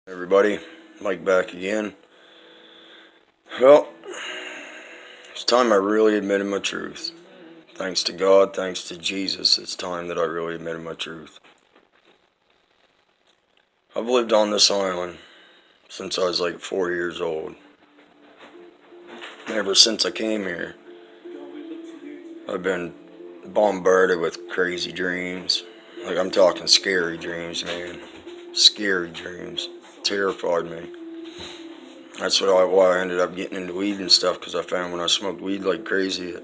Everybody, Mike back again. Well, it's time I really admitted my truth. Thanks to God, thanks to Jesus, it's time that I really admitted my truth. I've lived on this island since I was like 4 years old. Ever since I came here, I've been bombarded with crazy dreams. Like, I'm talking scary dreams, man. Scary dreams. Terrified me. That's why I ended up getting into weed and stuff, because I found when I smoked weed like crazy,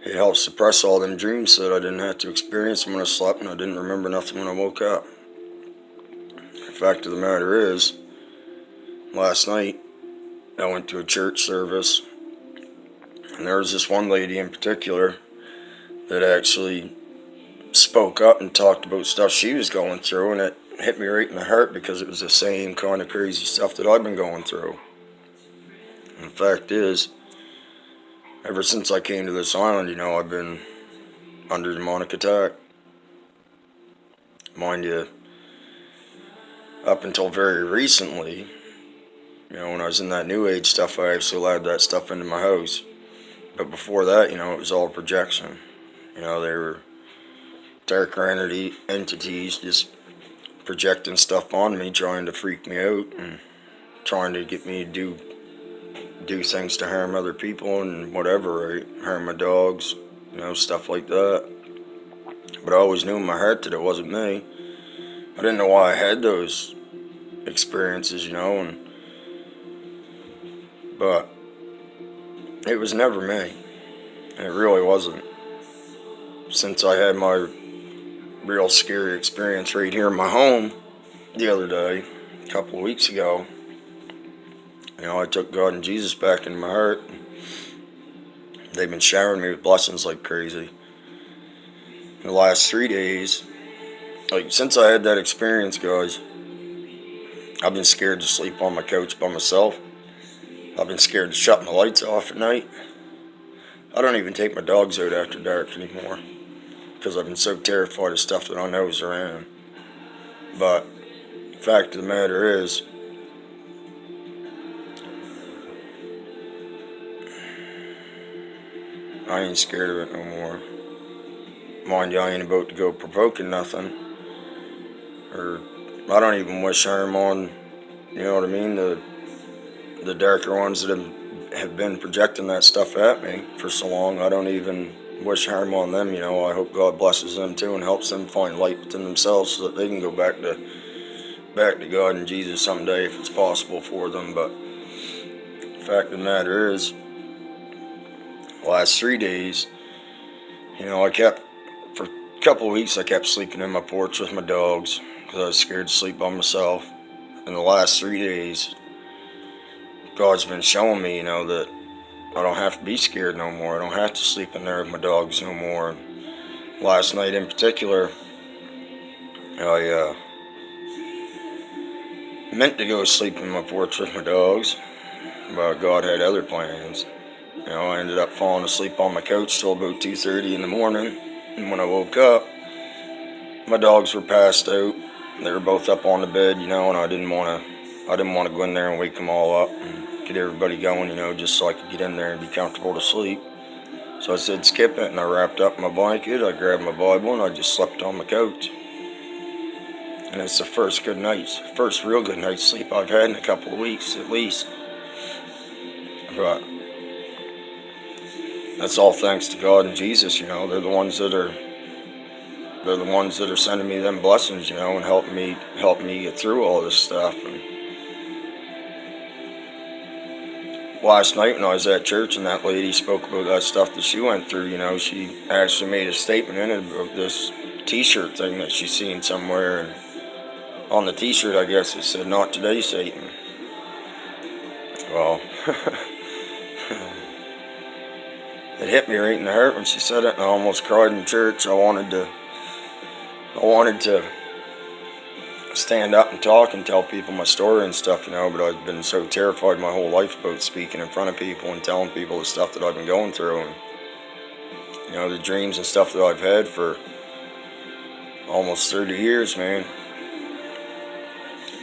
it helped suppress all them dreams so that I didn't have to experience them when I slept, and I didn't remember nothing when I woke up. The fact of the matter is, last night I went to a church service, and there was this one lady in particular that actually spoke up and talked about stuff she was going through, and it hit me right in the heart because it was the same kind of crazy stuff that I've been going through. And the fact is, ever since I came to this island, I've been under demonic attack. Mind you, up until very recently, when I was in that New Age stuff, I actually allowed that stuff into my house. But before that, it was all projection. They were darker entities just projecting stuff on me, trying to freak me out and trying to get me to do things to harm other people and whatever, right? Harm my dogs, stuff like that. But I always knew in my heart that it wasn't me. I didn't know why I had those experiences, but it was never me. It really wasn't. Since I had my real scary experience right here in my home the other day, a couple of weeks ago, I took God and Jesus back in my heart. They've been showering me with blessings like crazy. In the last 3 days, since I had that experience, guys, I've been scared to sleep on my couch by myself. I've been scared to shut my lights off at night. I don't even take my dogs out after dark anymore because I've been so terrified of stuff that I know is around. But the fact of the matter is, I ain't scared of it no more. Mind you, I ain't about to go provoking nothing. Or I don't even wish harm on, the darker ones that have been projecting that stuff at me for so long. I don't even wish harm on them. I hope God blesses them too and helps them find light within themselves so that they can go back to God and Jesus someday if it's possible for them. But the fact of the matter is, the last 3 days, for a couple of weeks I kept sleeping in my porch with my dogs because I was scared to sleep by myself. In the last 3 days, God's been showing me, that I don't have to be scared no more. I don't have to sleep in there with my dogs no more. Last night in particular, I meant to go sleep in my porch with my dogs, but God had other plans. I ended up falling asleep on my couch till about 2:30 in the morning, and when I woke up, my dogs were passed out. They were both up on the bed, and I didn't want to go in there and wake them all up and get everybody going, just so I could get in there and be comfortable to sleep. So I said, skip it, and I wrapped up my blanket, I grabbed my Bible, and I just slept on my couch. And it's the first real good night's sleep I've had in a couple of weeks, at least. But that's all thanks to God and Jesus, they're the ones that are sending me them blessings, and helping me get through all this stuff. And last night when I was at church and that lady spoke about that stuff that she went through, she actually made a statement in it about this t-shirt thing that she seen somewhere, and on the t-shirt, I guess it said, "Not today, Satan." Well, it hit me right in the heart when she said it, and I almost cried in church. I wanted to stand up and talk and tell people my story and stuff, but I've been so terrified my whole life about speaking in front of people and telling people the stuff that I've been going through, and the dreams and stuff that I've had for almost 30 years, man.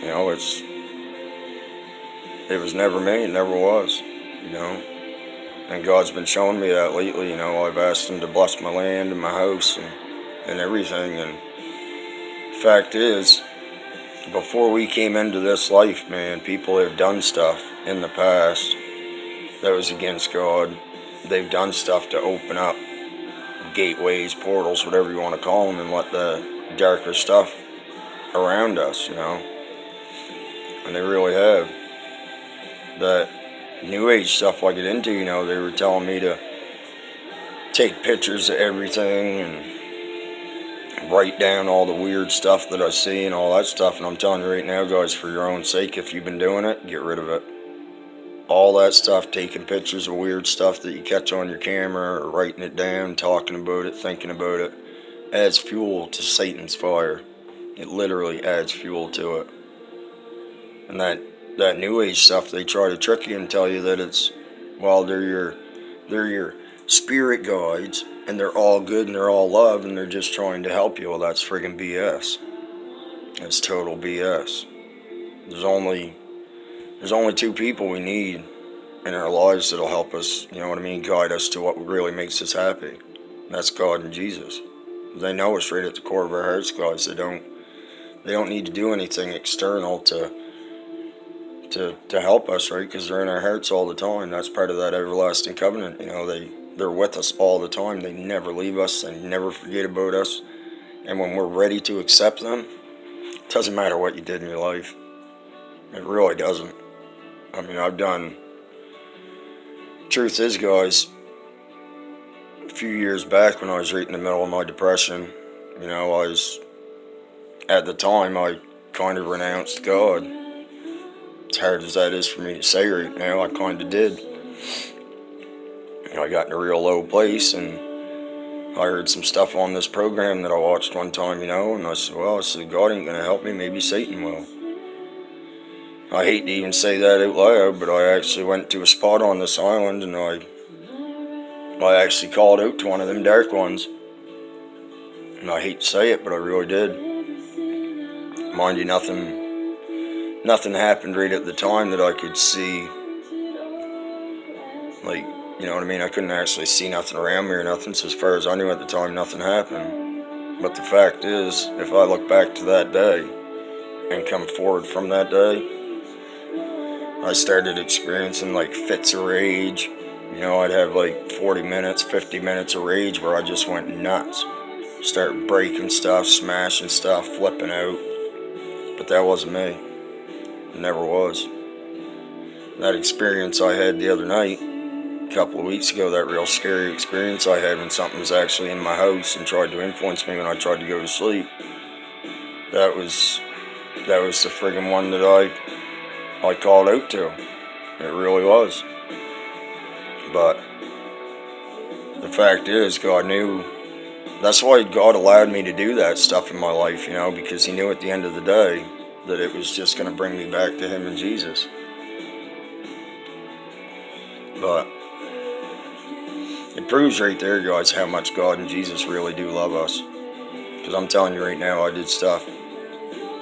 You know, it was never me, it never was, you know. And God's been showing me that lately, you know. I've asked him to bless my land and my house and everything. And the fact is, before we came into this life, man, people have done stuff in the past that was against God. They've done stuff to open up gateways, portals, whatever you want to call them, and let the darker stuff around us, you know. And they really have. That New Age stuff I get into, you know, they were telling me to take pictures of everything and write down all the weird stuff that I see and all that stuff. And I'm telling you right now, guys, for your own sake, if you've been doing it, get rid of it. All that stuff, taking pictures of weird stuff that you catch on your camera or writing it down, talking about it, thinking about it, adds fuel to Satan's fire. It literally adds fuel to it. And that New Age stuff, they try to trick you and tell you that it's, well, they're your spirit guides and they're all good and they're all love and they're just trying to help you. Well, that's friggin' BS. It's total BS. There's only two people we need in our lives that'll help us, you know what I mean, guide us to what really makes us happy. And that's God and Jesus. They know us right at the core of our hearts, guys. They don't need to do anything external to help us, right? Because they're in our hearts all the time. That's part of that everlasting covenant. You know, they're with us all the time. They never leave us. They never forget about us. And when we're ready to accept them, it doesn't matter what you did in your life. It really doesn't. I mean, truth is, guys, a few years back when I was right in the middle of my depression, you know, at the time, I kind of renounced God. As hard as that is for me to say right now, I kind of did. I got in a real low place, and I heard some stuff on this program that I watched one time, you know, and I said, well, God ain't going to help me, maybe Satan will. I hate to even say that out loud, but I actually went to a spot on this island, and I actually called out to one of them dark ones. And I hate to say it, but I really did. Mind you, nothing happened right at the time that I could see. Like, you know what I mean? I couldn't actually see nothing around me or nothing, so as far as I knew at the time, nothing happened. But the fact is, if I look back to that day and come forward from that day, I started experiencing like fits of rage. You know, I'd have like 40 minutes, 50 minutes of rage where I just went nuts. Start breaking stuff, smashing stuff, flipping out. But that wasn't me. It never was. That experience I had the other night, a couple of weeks ago, that real scary experience I had when something was actually in my house and tried to influence me when I tried to go to sleep, that was the friggin' one that I called out to. It really was. But the fact is, God knew. That's why God allowed me to do that stuff in my life, you know, because he knew at the end of the day that it was just going to bring me back to him and Jesus. But it proves right there, guys, how much God and Jesus really do love us. Because I'm telling you right now, I did stuff,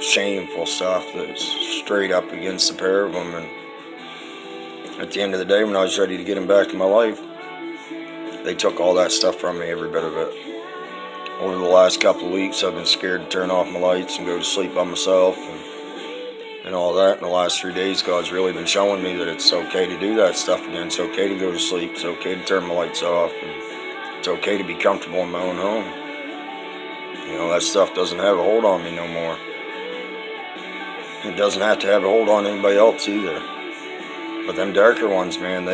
shameful stuff, that's straight up against the pair of them. And at the end of the day, when I was ready to get them back in my life, they took all that stuff from me, every bit of it. Over the last couple of weeks, I've been scared to turn off my lights and go to sleep by myself and all that. In the last 3 days, God's really been showing me that it's okay to do that stuff again. It's okay to go to sleep. It's okay to turn my lights off. And it's okay to be comfortable in my own home. You know, that stuff doesn't have a hold on me no more. It doesn't have to have a hold on anybody else either. But them darker ones, man,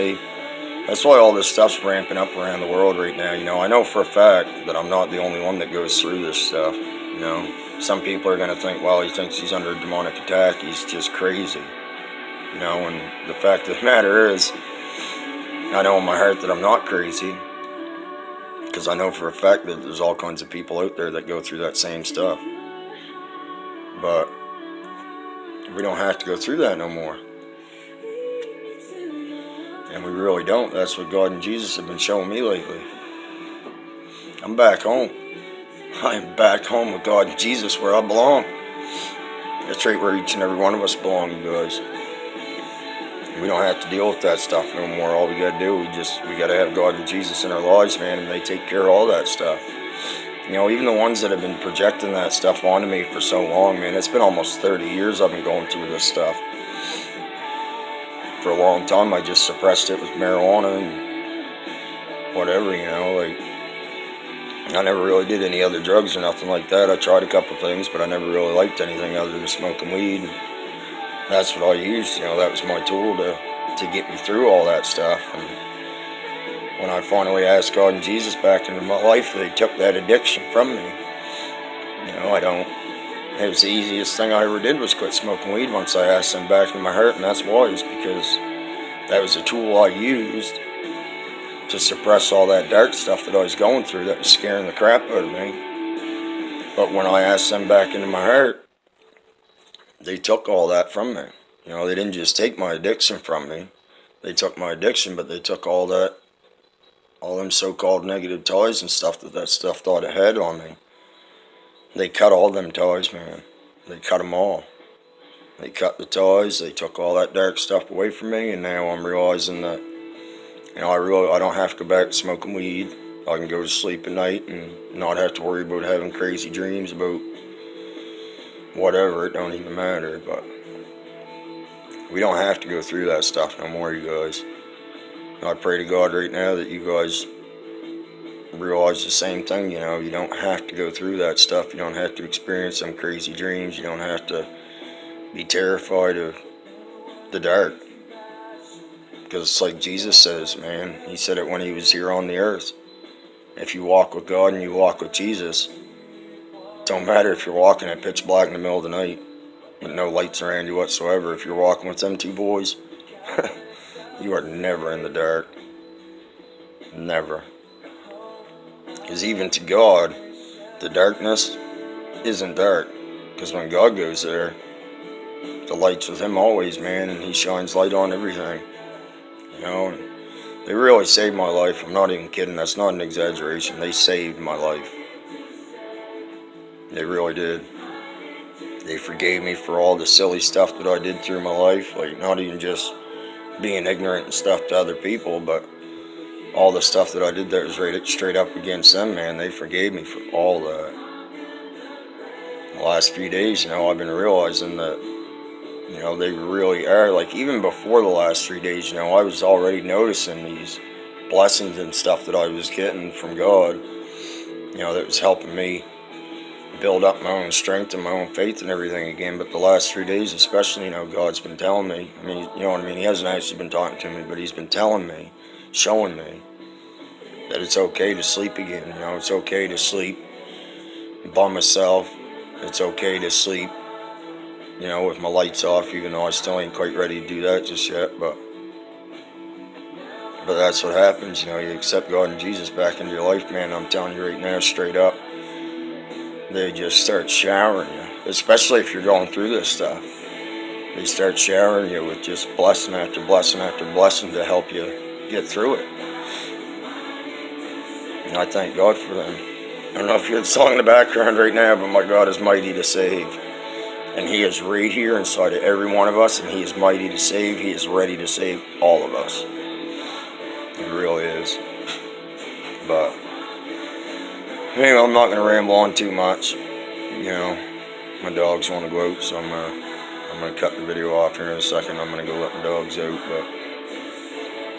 that's why all this stuff's ramping up around the world right now. You know, I know for a fact that I'm not the only one that goes through this stuff. You know, some people are going to think, well, he thinks he's under a demonic attack. He's just crazy. You know, and the fact of the matter is, I know in my heart that I'm not crazy. Because I know for a fact that there's all kinds of people out there that go through that same stuff. But we don't have to go through that no more. And we really don't. That's what God and Jesus have been showing me lately. I'm back home. I am back home with God and Jesus where I belong. That's right where each and every one of us belong, you guys. We don't have to deal with that stuff no more. All we gotta do, we gotta have God and Jesus in our lives, man, and they take care of all that stuff. You know, even the ones that have been projecting that stuff onto me for so long, man, it's been almost 30 years I've been going through this stuff. For a long time, I just suppressed it with marijuana and whatever, you know, like, I never really did any other drugs or nothing like that. I tried a couple things, but I never really liked anything other than smoking weed. That's what I used, you know, that was my tool to get me through all that stuff. And when I finally asked God and Jesus back into my life, they took that addiction from me. You know, it was the easiest thing I ever did was quit smoking weed once I asked them back into my heart, and that's why, is because that was a tool I used to suppress all that dark stuff that I was going through that was scaring the crap out of me. But when I asked them back into my heart, they took all that from me. You know, they didn't just take my addiction from me. They took my addiction, but they took all them so-called negative ties and stuff that stuff thought it had on me. They cut all them ties, man. They cut them all. They cut the ties, they took all that dark stuff away from me, and now I'm realizing that, you know, I don't have to go back to smoking weed. I can go to sleep at night and not have to worry about having crazy dreams about whatever. It don't even matter. But we don't have to go through that stuff no more, you guys. I pray to God right now that you guys realize the same thing. You know, you don't have to go through that stuff. You don't have to experience some crazy dreams. You don't have to be terrified of the dark. Because it's like Jesus says, man. He said it when he was here on the earth. If you walk with God and you walk with Jesus, it don't matter if you're walking at pitch black in the middle of the night with no lights around you whatsoever. If you're walking with them two boys, you are never in the dark. Never. Because even to God, the darkness isn't dark. Because when God goes there, the light's with him always, man, and he shines light on everything. You know, and they really saved my life. I'm not even kidding. That's not an exaggeration. They saved my life. They really did. They forgave me for all the silly stuff that I did through my life. Like, not even just being ignorant and stuff to other people, but all the stuff that I did that was right straight up against them, man. They forgave me for all that. The last few days, you know, I've been realizing that, you know, they really are. Like, even before the last 3 days, you know, I was already noticing these blessings and stuff that I was getting from God, you know, that was helping me build up my own strength and my own faith and everything again. But the last 3 days especially, you know, God's been telling me, I mean, you know what I mean, he hasn't actually been talking to me, but he's been telling me, showing me that it's okay to sleep again. You know, it's okay to sleep by myself. It's okay to sleep, you know, with my lights off, even though I still ain't quite ready to do that just yet. But that's what happens, you know. You accept God and Jesus back into your life, man. I'm telling you right now, straight up, they just start showering you, especially if you're going through this stuff. They start showering you with just blessing after blessing after blessing to help you get through it. And I thank God for them. I don't know if you hear the song in the background right now, but my God is mighty to save. And he is right here inside of every one of us, and he is mighty to save. He is ready to save all of us. He really is. But anyway, I'm not going to ramble on too much. You know, my dogs want to go out, so I'm going to cut the video off here in a second. I'm going to go let my dogs out.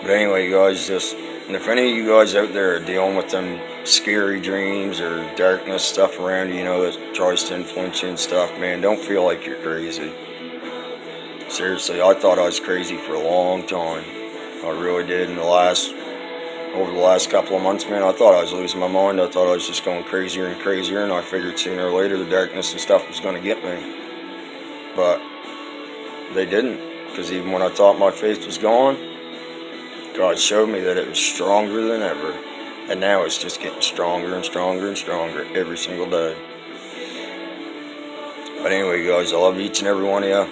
But anyway, guys, and if any of you guys out there are dealing with them scary dreams or darkness stuff around you, you know, that tries to influence you and stuff, man, don't feel like you're crazy. Seriously, I thought I was crazy for a long time. I really did. Over the last couple of months, man, I thought I was losing my mind. I thought I was just going crazier and crazier, and I figured sooner or later the darkness and stuff was going to get me. But they didn't, because even when I thought my faith was gone, God showed me that it was stronger than ever. And now it's just getting stronger and stronger and stronger every single day. But anyway, guys, I love each and every one of you.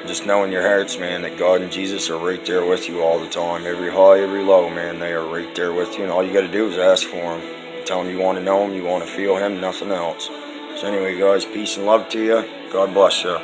Just know in your hearts, man, that God and Jesus are right there with you all the time. Every high, every low, man, they are right there with you. And all you got to do is ask for him. Tell him you want to know him, you want to feel him, nothing else. So anyway, guys, peace and love to you. God bless you.